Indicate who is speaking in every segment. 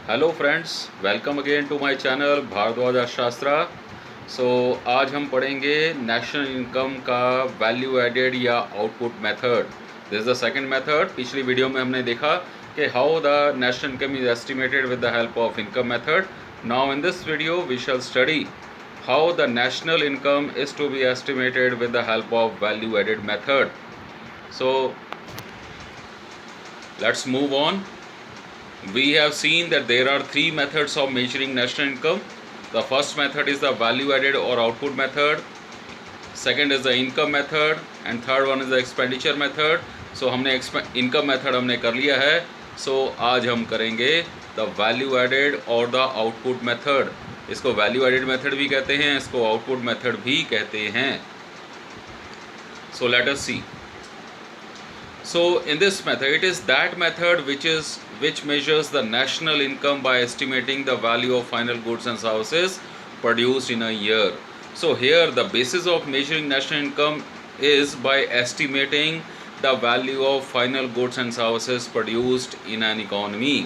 Speaker 1: Hello friends, welcome again to my channel Bharadwaj अर्थशास्त्रा। आज हम पढ़ेंगे नेशनल इनकम का वैल्यू एडेड या output method. This is the second method. पिछली वीडियो में हमने देखा कि how the national income is estimated with the help of income method. Now in this video we shall study how the national income is to be estimated with the help of value added method. So let's move on. We have seen that there are three methods of measuring national income. The first method is the value added or output method. Second is the income method and third one is the expenditure method. So हमने income method हमने कर लिया है. So आज हम करेंगे the value added और the output method. इसको value added method भी कहते हैं, इसको output method भी कहते हैं. So let us see. So in this method, it is that method which measures the national income by estimating the value of final goods and services produced in a year. So here the basis of measuring national income is by estimating the value of final goods and services produced in an economy.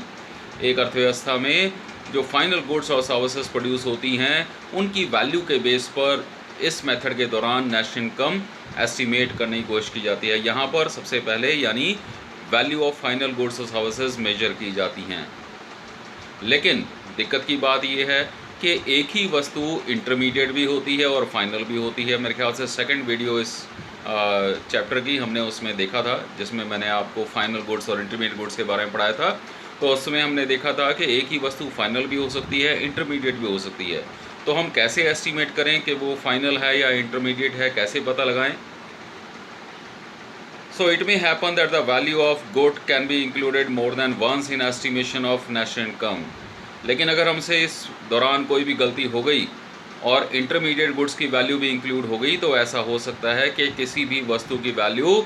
Speaker 1: एक अर्थव्यवस्था में जो final goods और services produce होती हैं उनकी value के base पर इस मेथड के दौरान नेशनल इनकम एस्टिमेट करने की कोशिश की जाती है। यहाँ पर सबसे पहले यानी वैल्यू ऑफ फाइनल गुड्स और सर्विसेज मेजर की जाती हैं। लेकिन दिक्कत की बात यह है कि एक ही वस्तु इंटरमीडिएट भी होती है और फाइनल भी होती है। मेरे ख्याल से सेकंड वीडियो इस चैप्टर की हमने उसमें देखा था, जिसमें मैंने आपको फाइनल गुड्स और इंटरमीडिएट गुड्स के बारे में पढ़ाया था। तो उसमें हमने देखा था कि एक ही वस्तु फाइनल भी हो सकती है, इंटरमीडिएट भी हो सकती है। तो हम कैसे एस्टिमेट करें कि वो फाइनल है या इंटरमीडिएट है, कैसे पता लगाएं? So it may happen that the value of good can be included more than once in estimation of national income. लेकिन अगर हमसे इस दौरान कोई भी गलती हो गई और इंटरमीडिएट गुड्स की वैल्यू भी इंक्लूड हो गई तो ऐसा हो सकता है कि किसी भी वस्तु की वैल्यू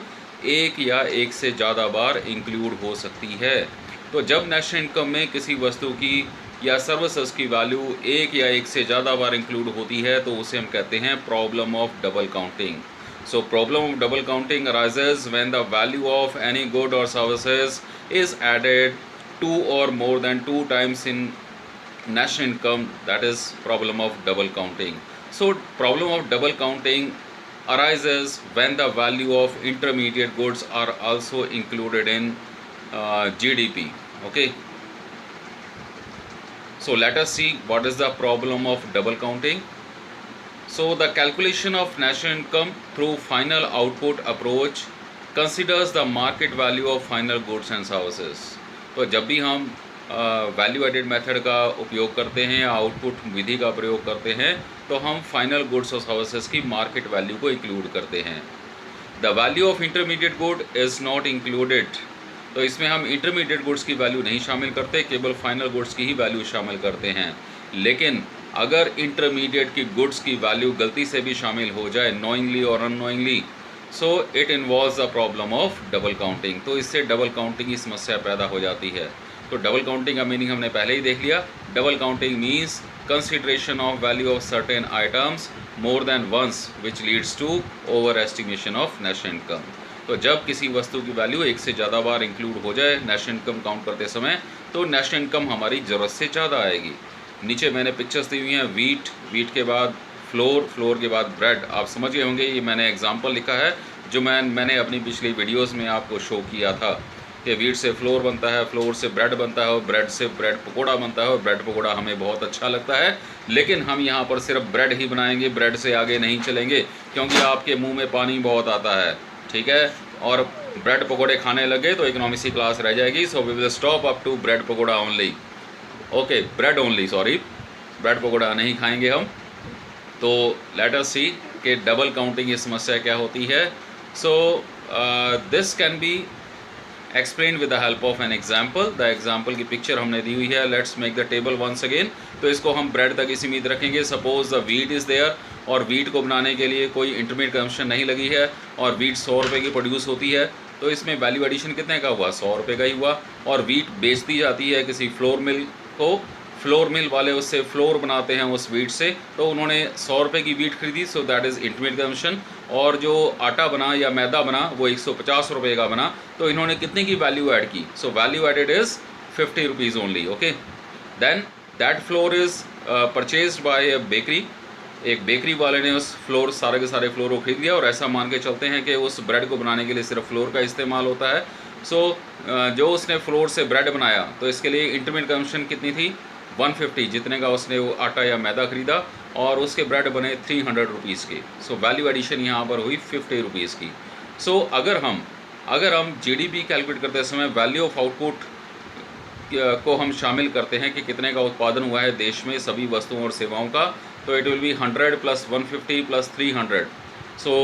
Speaker 1: एक या एक से ज़्यादा बार इंक्लूड हो सकती है। तो जब नेशनल इनकम में किसी वस्तु की या सर्विसेज की वैल्यू एक या एक से ज़्यादा बार इंक्लूड होती है तो उसे हम कहते हैं problem of double counting. So problem of double counting arises when the value of any good or services is added 2 or more than 2 times in national income. That is problem of double counting. So problem of double counting arises when the value of intermediate goods are also included in GDP. Okay. So let us see what is the problem of double counting. So the calculation of national income through final output approach considers the market value of final goods and services. तो जब भी हम value added method का उपयोग करते हैं या output विधि का प्रयोग करते हैं तो हम फाइनल गुड्स और सर्विसेज की मार्केट वैल्यू को इंक्लूड करते हैं. The value of intermediate good is not included. तो इसमें हम इंटरमीडिएट गुड्स की वैल्यू नहीं शामिल करते, केवल फाइनल गुड्स की ही वैल्यू शामिल करते हैं. लेकिन अगर इंटरमीडिएट की गुड्स की वैल्यू गलती से भी शामिल हो जाए, नोइंगली और unknowingly, so it involves the problem of double counting. तो इससे डबल काउंटिंग की समस्या पैदा हो जाती है. तो डबल काउंटिंग का मीनिंग हमने पहले ही देख लिया. Double counting means consideration of value of certain items more than once which leads to over estimation of national income. तो जब किसी वस्तु की वैल्यू एक से ज़्यादा बार इंक्लूड हो जाए नेशनल इनकम काउंट करते समय तो नेशनल इनकम हमारी ज़रूरत से ज़्यादा आएगी. नीचे मैंने पिक्चर्स दी हुई हैं. वीट के बाद फ्लोर के बाद ब्रेड. आप समझ गए होंगे, ये मैंने एग्जांपल लिखा है जो मैंने अपनी पिछली वीडियोस में आपको शो किया था कि वीट से फ्लोर बनता है, फ्लोर से ब्रेड बनता है और ब्रेड से ब्रेड पकोड़ा बनता है और ब्रेड पकोड़ा हमें बहुत अच्छा लगता है. लेकिन हम यहाँ पर सिर्फ ब्रेड ही बनाएंगे, ब्रेड से आगे नहीं चलेंगे क्योंकि आपके मुँह में पानी बहुत आता है. ठीक है, और ब्रेड पकोड़े खाने लगे तो इकोनॉमिक्स की क्लास रह जाएगी. So we will stop up to bread pakora only. Okay, bread only, sorry, bread pakora नहीं खाएंगे हम. तो लेट अस सी कि डबल काउंटिंग की समस्या क्या होती है. So this can be explain with the help of an example. The example की पिक्चर हमने दी हुई है. Let's make the table once again. तो इसको हम ब्रेड तक ही सीमित रखेंगे. Suppose the wheat is there और वीट को बनाने के लिए कोई इंटरमीडिएट कंजम्पशन नहीं लगी है और वीट 100 रुपये की प्रोड्यूस होती है. तो इसमें वैल्यू एडिशन कितने का हुआ? 100 रुपये का ही हुआ. और वीट बेचती जाती है किसी फ्लोर मिल को. फ्लोर मिल वाले उससे फ्लोर बनाते हैं उस वीट से. तो उन्होंने 100 रुपये की वीट खरीदी, so that is intermediate consumption. और जो आटा बना या मैदा बना वो 150 रुपये का बना. तो इन्होंने कितने की वैल्यू ऐड की? So value added is 50 rupees only. Okay, then that flour is purchased by a bakery, एक बेकरी वाले ने उस फ्लोर, सारे के सारे फ्लोर को खरीद लिया, और ऐसा मान के चलते हैं कि उस ब्रेड को बनाने के लिए सिर्फ फ्लोर का इस्तेमाल होता है। सो जो उसने फ्लोर से ब्रेड बनाया, तो इसके लिए इंटरमीडिएट कंजम्पशन कितनी थी, 150, जितने का उसने वो आटा या मैदा खरीदा, और उसके ब्रेड बने 300 रुपीज़ के। सो वैल्यू एडिशन यहाँ पर हुई 50 रुपीज़ की। सो अगर हम जीडीपी कैलकुलेट करते समय वैल्यू ऑफ आउटपुट को हम शामिल करते हैं कि कितने का उत्पादन हुआ है देश में सभी वस्तुओं और सेवाओं का, तो it will be 100 plus 150 plus 300। सो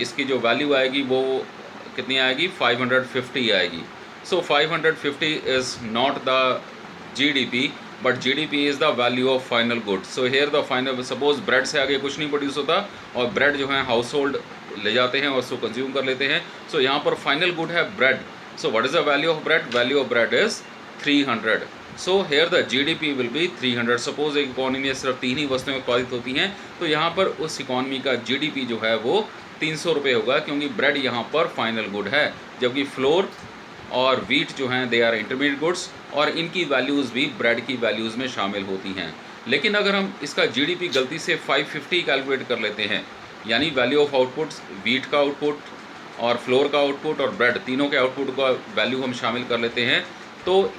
Speaker 1: इसकी जो वैल्यू आएगी वो कितनी आएगी, 550 आएगी। सो 550 is not the GDP, but GDP is the value of final good. So here the final, suppose bread से आगे कुछ नहीं प्रोड्यूस होता, और ब्रेड जो है हाउस होल्ड ले जाते हैं और उसको कंज्यूम कर लेते हैं। सो यहाँ पर फाइनल गुड है bread. So what is the value of bread, value of bread is 300। So here the GDP will be 300। Suppose एक इकॉनमी में सिर्फ 3 ही वस्तुएं उत्पादित होती हैं, तो यहाँ पर उस इकॉनमी का जीडीपी जो है वो 300 रुपये होगा, क्योंकि ब्रेड यहाँ पर फाइनल गुड है, जबकि फ्लोर और वीट जो हैं दे आर इंटरमीडिएट गुड्स, और इनकी वैल्यूज़ भी ब्रेड की वैल्यूज़ में शामिल होती हैं। लेकिन अगर हम इसका जीडीपी गलती से 550 कैलकुलेट कर लेते हैं, यानी वैल्यू ऑफ आउटपुट्स, वीट का आउटपुट और फ्लोर का आउटपुट और ब्रेड तीनों के आउटपुट का वैल्यू हम शामिल कर लेते हैं, तो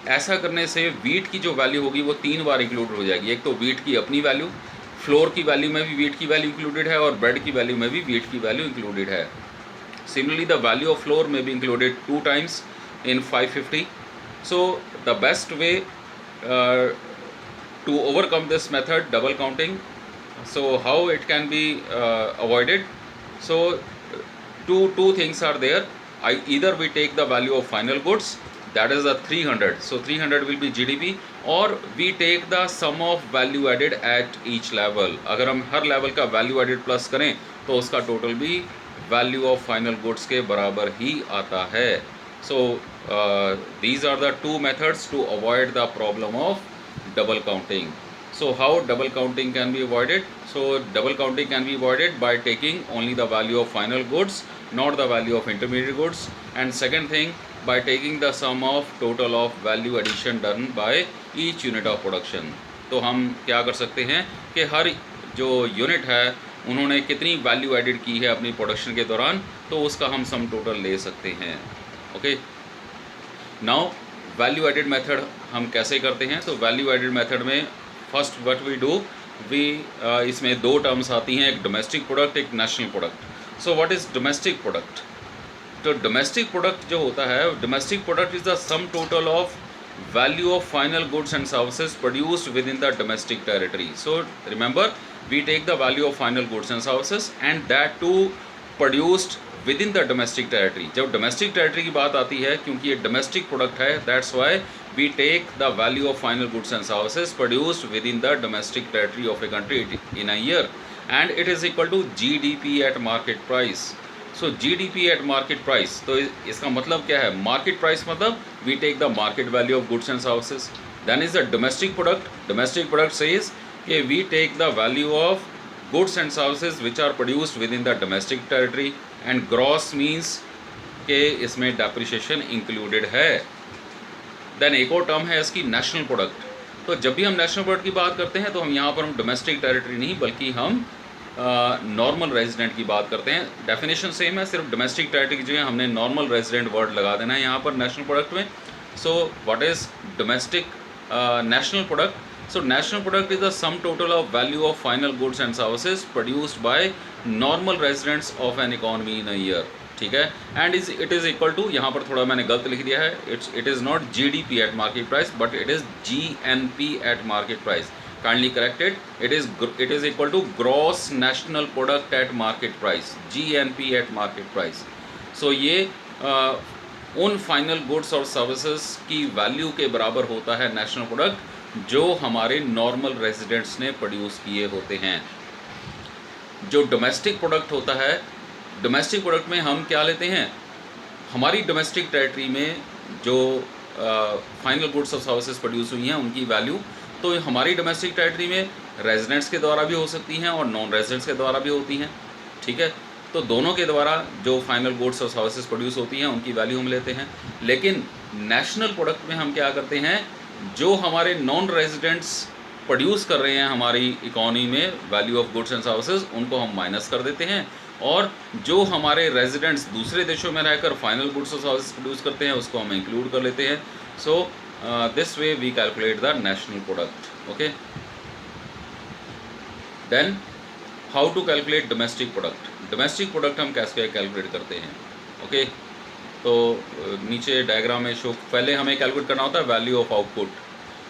Speaker 1: ऐसा करने से वीट की जो वैल्यू होगी वो 3 बार इंक्लूड हो जाएगी। एक तो वीट की अपनी वैल्यू, फ्लोर की वैल्यू में भी वीट की वैल्यू इंक्लूडेड है, और ब्रेड की वैल्यू में भी वीट की वैल्यू इंक्लूडेड है। Similarly, the value of flour may be included 2 times in 550. So the best way uh, to overcome this method, double counting, so how it can be avoided? So two things are there. Either we take the value of final goods, that is the 300, so 300 will be GDP, or we take the sum of value added at each level. अगर हम हर level का value added plus करें तो उसका total भी value of final goods के बराबर ही आता है। So these are the 2 methods to avoid the problem of double counting. So how double counting can be avoided? So double counting can be avoided by taking only the value of final goods, not the value of intermediate goods. And second thing, by taking the sum of total of value addition done by each unit of production. तो हम क्या कर सकते हैं कि हर जो unit है उन्होंने कितनी वैल्यू एडिड की है अपनी प्रोडक्शन के दौरान, तो उसका हम सम टोटल ले सकते हैं। Okay, now value added method हम कैसे करते हैं? तो वैल्यू एडेड मेथड में first what we do, we इसमें 2 टर्म्स आती हैं, एक डोमेस्टिक प्रोडक्ट, एक national product. So what is domestic product? तो डोमेस्टिक प्रोडक्ट जो होता है, domestic product is the sum total of value of final goods and services produced within the domestic territory. So remember, we take the value of final goods and services and that too produced within the domestic territory. जब domestic territory की बात आती है, क्योंकि ये domestic product है, that's why we take the value of final goods and services produced within the domestic territory of a country in a year, and it is equal to GDP at market price. So GDP at market price, तो इसका मतलब क्या है? Market price मतलब we take the market value of goods and services, then is the domestic product. Domestic product says कि we take the value of goods and services which are produced within the domestic territory, and gross means के इसमें depreciation included है। Then एक और term है इसकी national product. तो जब भी हम नेशनल प्रोडक्ट की बात करते हैं तो हम यहाँ पर हम डोमेस्टिक टेरिटरी नहीं बल्कि हम नॉर्मल रेजिडेंट की बात करते हैं। डेफिनेशन सेम है, सिर्फ डोमेस्टिक टेरिटरी की जगह हमने नॉर्मल रेजिडेंट वर्ड लगा देना है यहाँ पर नेशनल प्रोडक्ट में। So what is domestic national product? So national product is the sum total of value of final goods and services produced by normal residents of an economy in a year, ठीक है। And it is equal to, यहाँ पर थोड़ा मैंने गलत लिख दिया है, it is not GDP at market price but it is GNP at market price. kindly corrected, it is equal to gross national product at market price, GNP at market price. So ये उन final goods और services की value के बराबर होता है national product जो हमारे नॉर्मल रेजिडेंट्स ने प्रोड्यूस किए होते हैं। जो डोमेस्टिक प्रोडक्ट होता है, डोमेस्टिक प्रोडक्ट में हम क्या लेते हैं? हमारी डोमेस्टिक टेरिटरी में जो फाइनल गुड्स और सर्विसेज प्रोड्यूस हुई हैं उनकी वैल्यू, तो हमारी डोमेस्टिक टेरिटरी में रेजिडेंट्स के द्वारा भी हो सकती हैं और नॉन रेजिडेंट्स के द्वारा भी होती हैं, ठीक है। तो दोनों के द्वारा जो फाइनल गुड्स और सर्विसेज प्रोड्यूस होती हैं उनकी वैल्यू हम लेते हैं। लेकिन नेशनल प्रोडक्ट में हम क्या करते हैं जो हमारे नॉन रेजिडेंट्स प्रोड्यूस कर रहे हैं हमारी इकोनॉमी में value of goods and services, उनको हम माइनस कर देते हैं, और जो हमारे रेजिडेंट्स दूसरे देशों में रहकर फाइनल गुड्स और सर्विसेज प्रोड्यूस करते हैं उसको हम इंक्लूड कर लेते हैं. So this way we calculate the national product. Okay, then how to calculate domestic product. Domestic product हम कैसे कैलकुलेट करते हैं. ओके, तो नीचे डायग्राम में शो, पहले हमें कैलकुलेट करना होता है वैल्यू ऑफ आउटपुट.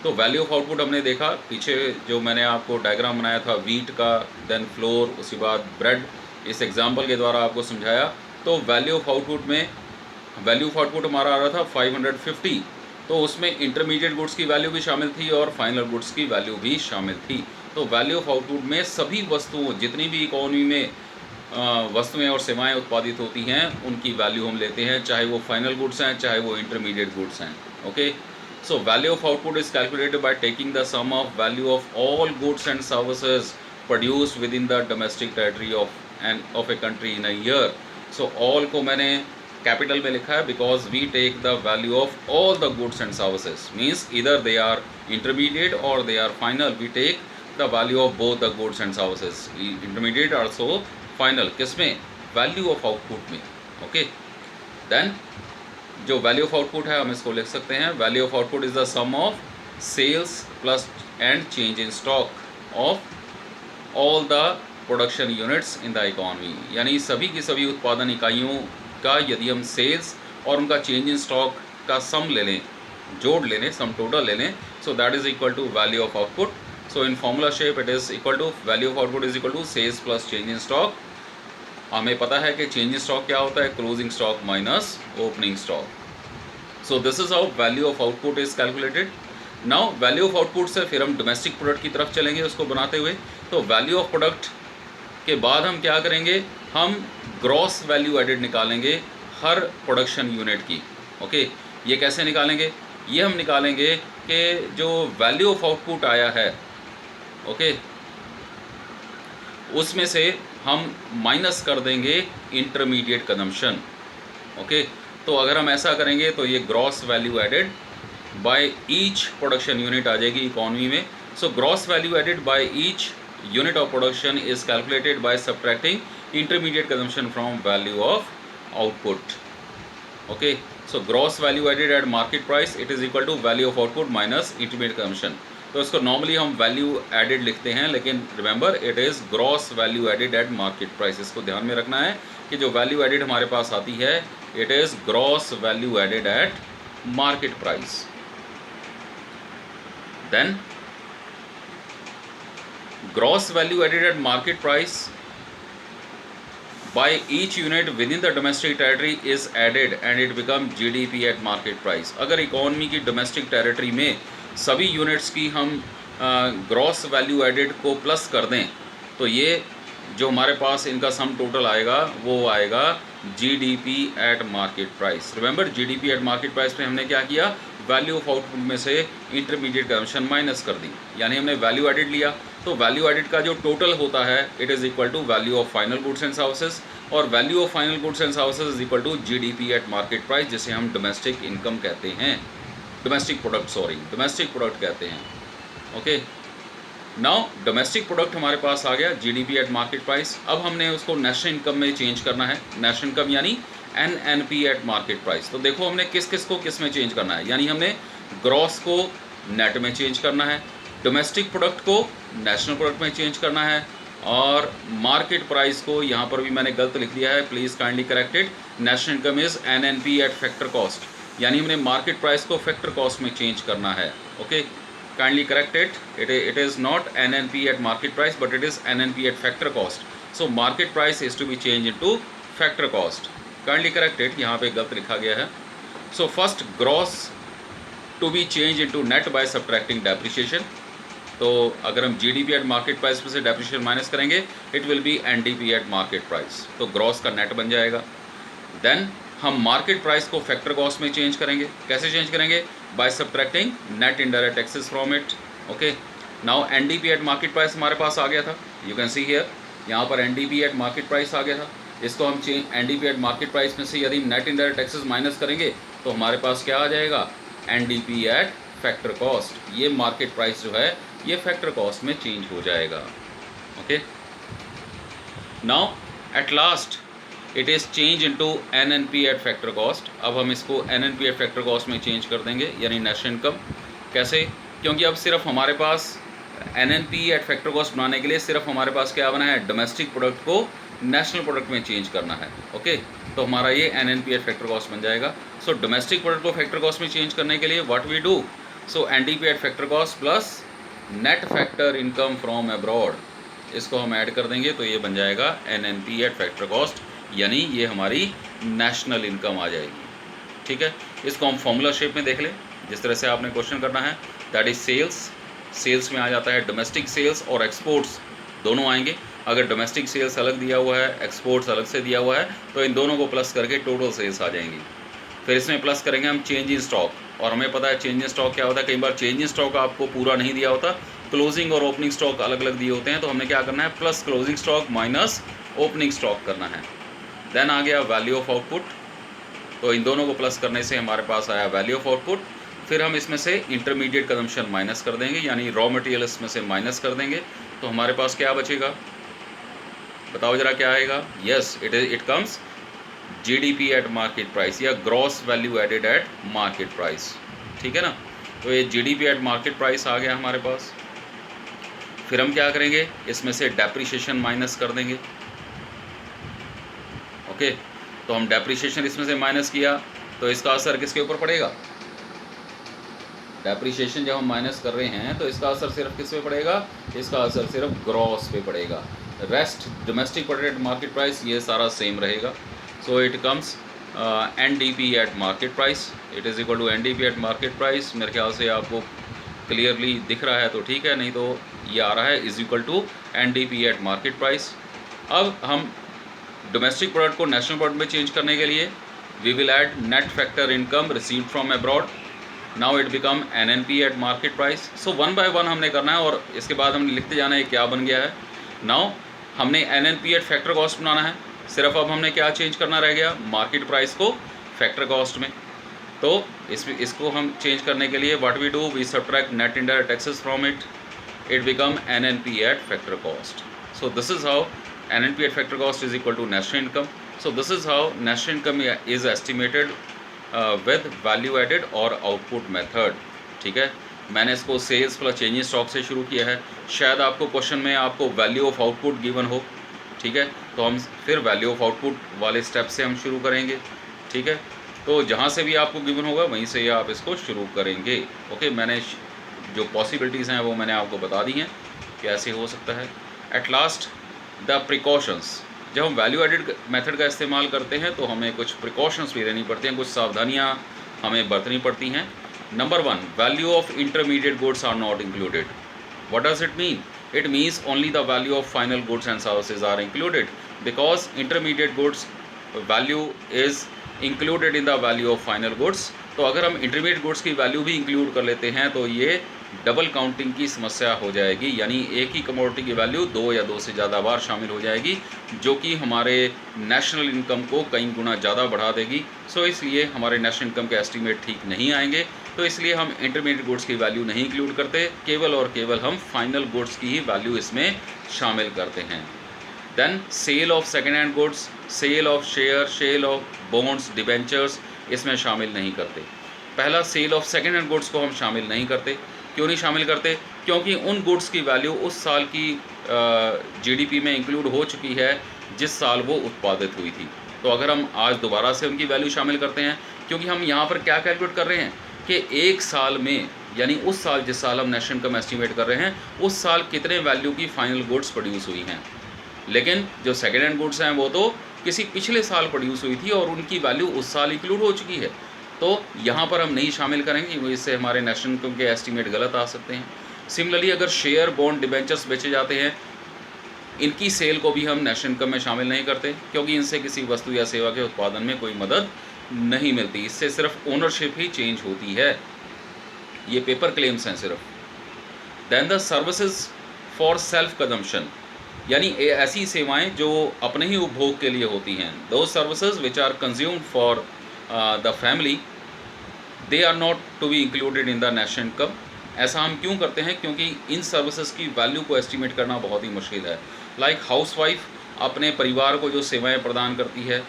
Speaker 1: तो वैल्यू ऑफ आउटपुट हमने देखा पीछे जो मैंने आपको डायग्राम बनाया था वीट का, देन फ्लोर, उसके बाद ब्रेड, इस एग्जांपल के द्वारा आपको समझाया. तो वैल्यू ऑफ आउटपुट में वैल्यू ऑफ आउटपुट हमारा आ रहा था 550. तो उसमें इंटरमीडिएट गुड्स की वैल्यू भी शामिल थी और फाइनल गुड्स की वैल्यू भी शामिल थी. तो वैल्यू ऑफ आउटपुट में सभी वस्तुओं, जितनी भी इकोनॉमी में वस्तुएं और सेवाएं उत्पादित होती हैं उनकी वैल्यू हम लेते हैं, चाहे वो फाइनल गुड्स हैं चाहे वो इंटरमीडिएट गुड्स हैं. Okay, so value of output is calculated by taking the sum of value of all goods and services produced within the domestic territory of a country in a year. So all को मैंने capital में लिखा है because we take the value of all the goods and services, means either they are intermediate or they are final. We take the value of both the goods and services, intermediate also final. किस में? value of output में. okay, then जो value of output है हम इसको लिख सकते हैं, value of output is the sum of sales plus and change in stock of all the production units in the economy. यानी सभी की सभी उत्पादन इकाइयों का यदि हम सेल्स और उनका चेंज इन स्टॉक का सम ले लें, जोड़ ले लें, सम टोटल ले लें, so that is equal to value of output. So in formula shape it is equal to value of output is equal to sales plus change in stock. हमें पता है कि चेंज इन स्टॉक क्या होता है, closing stock minus opening stock. So this is how value of output is calculated. Now value of output से फिर हम डोमेस्टिक प्रोडक्ट की तरफ चलेंगे उसको बनाते हुए. तो वैल्यू ऑफ प्रोडक्ट के बाद हम क्या करेंगे, हम ग्रॉस वैल्यू एडेड निकालेंगे हर प्रोडक्शन यूनिट की. ओके, ये कैसे निकालेंगे, ये हम निकालेंगे कि जो वैल्यू ऑफ आउटपुट आया है, ओके, उसमें से हम माइनस कर देंगे इंटरमीडिएट कंजम्पशन. ओके, तो अगर हम ऐसा करेंगे तो ये gross value added by each production unit आ जाएगी इकोनॉमी में. So gross value added by each unit of production is calculated by subtracting intermediate consumption from value of output. Okay, so gross value added at market price it is equal to value of output minus intermediate consumption. तो इसको normally हम value added लिखते हैं, लेकिन remember it is gross value added at market price. इसको ध्यान में रखना है कि जो वैल्यू एडेड हमारे पास आती है it is gross value added at market price. Then gross value added at market price by each unit within the domestic territory is added and it become GDP at market price. अगर economy की domestic territory में सभी units की हम gross value added को plus कर दें तो ये जो हमारे पास इनका सम टोटल आएगा वो आएगा GDP at market price. Remember GDP at market price पे हमने क्या किया, वैल्यू ऑफ आउटपुट में से इंटरमीडिएट कंजम्पशन माइनस कर दी, यानी हमने वैल्यू एडेड लिया. तो वैल्यू एडेड का जो टोटल होता है it is equal to value of final goods and services, और value of final goods and services is equal to GDP at market price, जिसे हम डोमेस्टिक इनकम कहते हैं, डोमेस्टिक प्रोडक्ट कहते हैं. ओके, नाउ डोमेस्टिक प्रोडक्ट हमारे पास आ गया GDP at market price. अब हमने उसको नेशनल इनकम में चेंज करना है. नेशनल इनकम यानी NNP एट मार्केट प्राइस. तो देखो हमने किस किस को किस में चेंज करना है, यानी हमने ग्रॉस को नेट में चेंज करना है, डोमेस्टिक प्रोडक्ट को नेशनल प्रोडक्ट में चेंज करना है, और मार्केट प्राइस को यहाँ पर भी मैंने गलत लिख दिया है, please kindly corrected. National income is NNP at factor cost, यानी हमने मार्केट प्राइस को फैक्टर कॉस्ट में चेंज करना है. Okay, kindly corrected, it is not NNP at market price but it is NNP at factor cost. So market price is to be change into factor cost. Kindly corrected, यहाँ पे गलत लिखा गया है. So first gross to be change into net by subtracting depreciation. तो अगर हम GDP at market price में से डेप्रिसिएशन माइनस करेंगे it will be NDP at market price, तो ग्रॉस का नेट बन जाएगा. देन हम मार्केट प्राइस को फैक्टर कॉस्ट में चेंज करेंगे. कैसे चेंज करेंगे, by subtracting net indirect taxes from it. Okay, now NDP at market price हमारे पास आ गया था, यू कैन सी हियर, यहाँ पर NDP एट मार्केट प्राइस आ गया था. इसको हम NDP एट मार्केट प्राइस में से यदि नेट इनडायरेक्ट टैक्सेस माइनस करेंगे तो हमारे पास क्या आ जाएगा, NDP एट फैक्टर कॉस्ट, ये मार्केट प्राइस जो है ये फैक्टर कॉस्ट में चेंज हो जाएगा। Okay, now at last it is change into NNP at factor cost. अब हम इसको NNP एट फैक्टर कॉस्ट में चेंज कर देंगे, यानी नेशनल इनकम। कैसे? क्योंकि अब सिर्फ हमारे पास NNP एट फैक्टर कॉस्ट बनाने के लिए सिर्फ हमारे पास क्या बना है, डोमेस्टिक प्रोडक्ट को नेशनल प्रोडक्ट में चेंज करना है। ओके, तो हमारा ये NNP एट फैक्टर कॉस्ट बन जाएगा। सो डोमेस्टिक प्रोडक्ट को फैक्टर कॉस्ट में चेंज करने के लिए what we do, so NDP at factor cost plus net factor income from abroad, इसको हम ऐड कर देंगे तो ये बन जाएगा NNP एट फैक्टर कॉस्ट, यानी ये हमारी नेशनल इनकम आ जाएगी। ठीक है, इसको हम फॉर्मूला शेप में देख लें, जिस तरह से आपने क्वेश्चन करना है, दैट इज सेल्स। सेल्स में आ जाता है डोमेस्टिक सेल्स और एक्सपोर्ट्स दोनों आएंगे। अगर डोमेस्टिक सेल्स अलग दिया हुआ है, एक्सपोर्ट्स अलग से दिया हुआ है, तो इन दोनों को प्लस करके टोटल सेल्स आ जाएंगी। फिर इसमें प्लस करेंगे हम चेंज इन स्टॉक, और हमें पता है चेंज इन स्टॉक क्या होता है। कई बार चेंज इन स्टॉक आपको पूरा नहीं दिया होता, क्लोजिंग और ओपनिंग स्टॉक अलग अलग दिए होते हैं, तो हमने क्या करना है, plus closing stock minus opening stock करना है। देन आ गया वैल्यू ऑफ आउटपुट, तो इन दोनों को प्लस करने से हमारे पास आया वैल्यू ऑफ आउटपुट। फिर हम इसमें से इंटरमीडिएट कंजम्पशन माइनस कर देंगे, यानी रॉ मटेरियल इसमें से माइनस कर देंगे, तो हमारे पास क्या बचेगा, बताओ जरा क्या आएगा। Yes, it comes GDP at market price, या gross value added at market price. ठीक है ना, तो ये GDP एट मार्केट प्राइस आ गया हमारे पास। फिर हम क्या करेंगे, इसमें से डेप्रिसिएशन माइनस कर देंगे। ओके, तो हम डेप्रिसिएशन इसमें से माइनस किया तो इसका असर किसके ऊपर पड़ेगा, डेप्रिसिएशन जब हम माइनस कर रहे हैं तो इसका असर सिर्फ किस पे पड़ेगा, इसका असर सिर्फ ग्रॉस पे पड़ेगा। Rest domestic product market price ये सारा सेम रहेगा। So it comes NDP at market price, it is equal to NDP at market price. मेरे ख्याल से आपको क्लियरली दिख रहा है तो ठीक है, नहीं तो ये आ रहा है is equal to NDP at market price. अब हम डोमेस्टिक प्रोडक्ट को नेशनल प्रोडक्ट में चेंज करने के लिए we will add net factor income received from abroad. Now it become NNP at market price. So one by one हमने करना है और इसके बाद हमने लिखते जाना है क्या बन गया है। नाउ हमने NNP एट फैक्टर कॉस्ट बनाना है, सिर्फ अब हमने क्या चेंज करना रह गया, मार्केट प्राइस को फैक्टर कॉस्ट में। तो इसको हम चेंज करने के लिए what we do, we subtract net indirect taxes from it, it become NNP at factor cost. So this is how NNP at factor cost is equal to national income. So this is how national income is estimated with value added और output method. ठीक है, मैंने इसको sales plus changing stock से शुरू किया है, शायद आपको क्वेश्चन में आपको वैल्यू ऑफ आउटपुट गिवन हो। ठीक है, तो हम फिर वैल्यू ऑफ आउटपुट वाले स्टेप से हम शुरू करेंगे। ठीक है, तो जहाँ से भी आपको गिवन होगा वहीं से आप इसको शुरू करेंगे। ओके, मैंने जो पॉसिबिलिटीज़ हैं वो मैंने आपको बता दी हैं कि ऐसे हो सकता है। एट लास्ट द प्रिकॉशंस, जब हम वैल्यू एडेड मेथड का इस्तेमाल करते हैं तो हमें कुछ प्रिकॉशंस भी लेनी पड़ती हैं, कुछ सावधानियाँ हमें बरतनी पड़ती हैं। Number one, value of intermediate goods are not included. What does it mean? It means only the value of final goods and services are included, because intermediate goods value is included in the value of final goods। तो अगर हम intermediate goods की value भी include कर लेते हैं तो ये डबल काउंटिंग की समस्या हो जाएगी, यानी एक ही कमोडिटी की वैल्यू दो या दो से ज़्यादा बार शामिल हो जाएगी, जो कि हमारे नेशनल इनकम को कई गुना ज़्यादा बढ़ा देगी। सो इसलिए हमारे नेशनल इनकम के एस्टीमेट ठीक नहीं आएंगे, तो इसलिए हम इंटरमीडिएट गुड्स की वैल्यू नहीं इंक्लूड करते, केवल और केवल हम फाइनल गुड्स की ही वैल्यू इसमें शामिल करते हैं। Then sale of second hand goods, sale of share, sale of bonds, debentures इसमें शामिल नहीं करते। पहला, sale of second hand goods को हम शामिल नहीं करते। क्यों नहीं शामिल करते? क्योंकि उन गुड्स की वैल्यू उस साल की GDP में इंक्लूड हो चुकी है जिस साल वो उत्पादित हुई थी। तो अगर हम आज दोबारा से उनकी वैल्यू शामिल करते हैं, क्योंकि हम यहाँ पर क्या कैलकुलेट कर रहे हैं कि एक साल में, यानी उस साल जिस साल हम नेशनल इनकम एस्टिमेट कर रहे हैं, उस साल कितने वैल्यू की फाइनल गुड्स प्रोड्यूस हुई हैं। लेकिन जो सेकेंड हैंड गुड्स हैं वो तो किसी पिछले साल प्रोड्यूस हुई थी और उनकी वैल्यू उस साल इंक्लूड हो चुकी है, तो यहाँ पर हम नहीं शामिल करेंगे, इससे हमारे नेशनल इनकम के एस्टीमेट गलत आ सकते हैं। सिमिलरली अगर शेयर, बॉन्ड, डिबेंचर्स बेचे जाते हैं, इनकी सेल को भी हम नेशनल इनकम में शामिल नहीं करते, क्योंकि इनसे किसी वस्तु या सेवा के उत्पादन में कोई मदद नहीं मिलती, इससे सिर्फ ओनरशिप ही चेंज होती है, ये पेपर क्लेम्स हैं सिर्फ। Then the services for self consumption, यानी ऐसी सेवाएं जो अपने ही उपभोग के लिए होती हैं, दो services which are consumed for the family they are not to be included in the national income. ऐसा हम क्यों करते हैं? क्योंकि इन सर्विसेज की वैल्यू को एस्टिमेट करना बहुत ही मुश्किल है। लाइक हाउसवाइफ अपने परिवार को जो सेवाएं प्रदान करती है,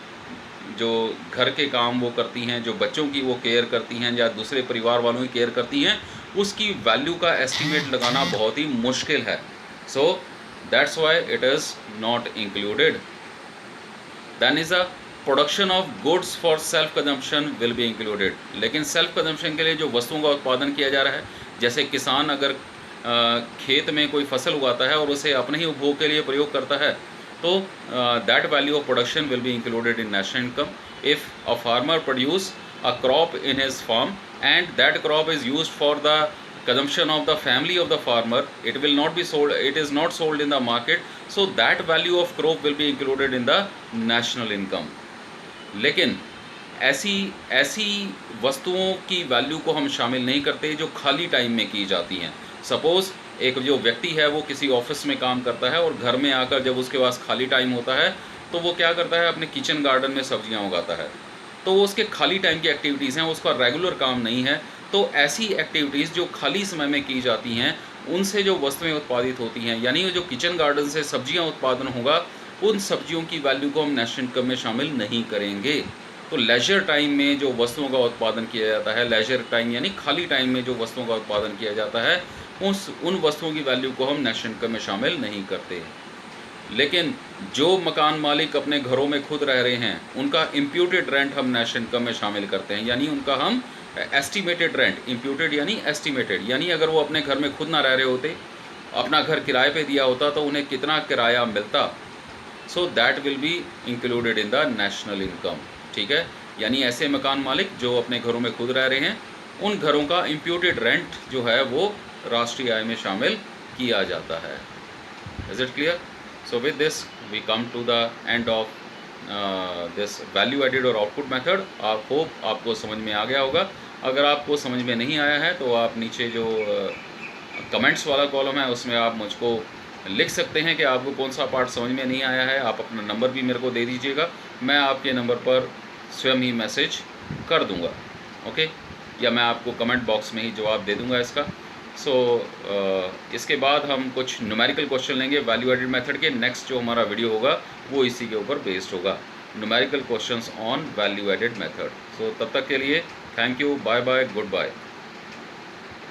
Speaker 1: जो घर के काम वो करती हैं, जो बच्चों की वो केयर करती हैं या दूसरे परिवार वालों की केयर करती हैं, उसकी वैल्यू का एस्टिमेट लगाना बहुत ही मुश्किल है। So that's why it is not included. Then is a production of goods for self consumption will be included. लेकिन सेल्फ कंजम्पशन के लिए जो वस्तुओं का उत्पादन किया जा रहा है, जैसे किसान अगर खेत में कोई फसल उगाता है और उसे अपने ही उपभोग के लिए प्रयोग करता है, तो that value of production will be included in national income. If a farmer produce a crop in his farm and that crop is used for the consumption of the family of the farmer, it will not be sold, it is not sold in the market, so that value of crop will be included in the national income। लेकिन ऐसी ऐसी वस्तुओं की value को हम शामिल नहीं करते जो खाली टाइम में की जाती हैं। सपोज़ एक जो व्यक्ति है वो किसी ऑफिस में काम करता है और घर में आकर जब उसके पास खाली टाइम होता है तो वो क्या करता है, अपने किचन गार्डन में सब्जियां उगाता है। तो वो उसके खाली टाइम की एक्टिविटीज़ हैं, उसका रेगुलर काम नहीं है। तो ऐसी एक्टिविटीज़ जो खाली समय में की जाती हैं, उनसे जो वस्तुएं उत्पादित होती हैं, यानी जो किचन गार्डन से सब्जियां उत्पादन होगा, उन सब्जियों की वैल्यू को हम नेशनल इनकम में शामिल नहीं करेंगे। तो लेजर टाइम में जो वस्तुओं का उत्पादन किया जाता है, लेजर टाइम यानी खाली टाइम में जो वस्तुओं का उत्पादन किया जाता है, उन वस्तुओं की वैल्यू को हम नेशनल इनकम में शामिल नहीं करते। लेकिन जो मकान मालिक अपने घरों में खुद रह रहे हैं, उनका इम्प्यूटेड रेंट हम नेशनल इनकम में शामिल करते हैं, यानी उनका हम एस्टिमेटेड रेंट, इम्प्यूटेड यानी एस्टिमेटेड, यानी अगर वो अपने घर में खुद ना रह रहे होते, अपना घर किराए पे दिया होता, तो उन्हें कितना किराया मिलता, so that will be included in the national income. ठीक है, यानी ऐसे मकान मालिक जो अपने घरों में खुद रह रहे हैं, उन घरों का इम्प्यूटेड रेंट जो है वो राष्ट्रीय आय में शामिल किया जाता है। Is it clear? So with this we come to the end of this value added और output method। आप होप आपको समझ में आ गया होगा। अगर आपको समझ में नहीं आया है तो आप नीचे जो कमेंट्स वाला कॉलम है उसमें आप मुझको लिख सकते हैं कि आपको कौन सा पार्ट समझ में नहीं आया है। आप अपना नंबर भी मेरे को दे दीजिएगा, मैं आपके नंबर पर स्वयं ही मैसेज कर दूंगा। ओके, या मैं आपको कमेंट बॉक्स में ही जवाब दे दूंगा इसका। सो इसके बाद हम कुछ न्यूमेरिकल क्वेश्चन लेंगे वैल्यू एडेड मेथड के। नेक्स्ट जो हमारा वीडियो होगा वो इसी के ऊपर बेस्ड होगा, numerical questions on value added method. So तब तक के लिए thank you, bye bye, good bye.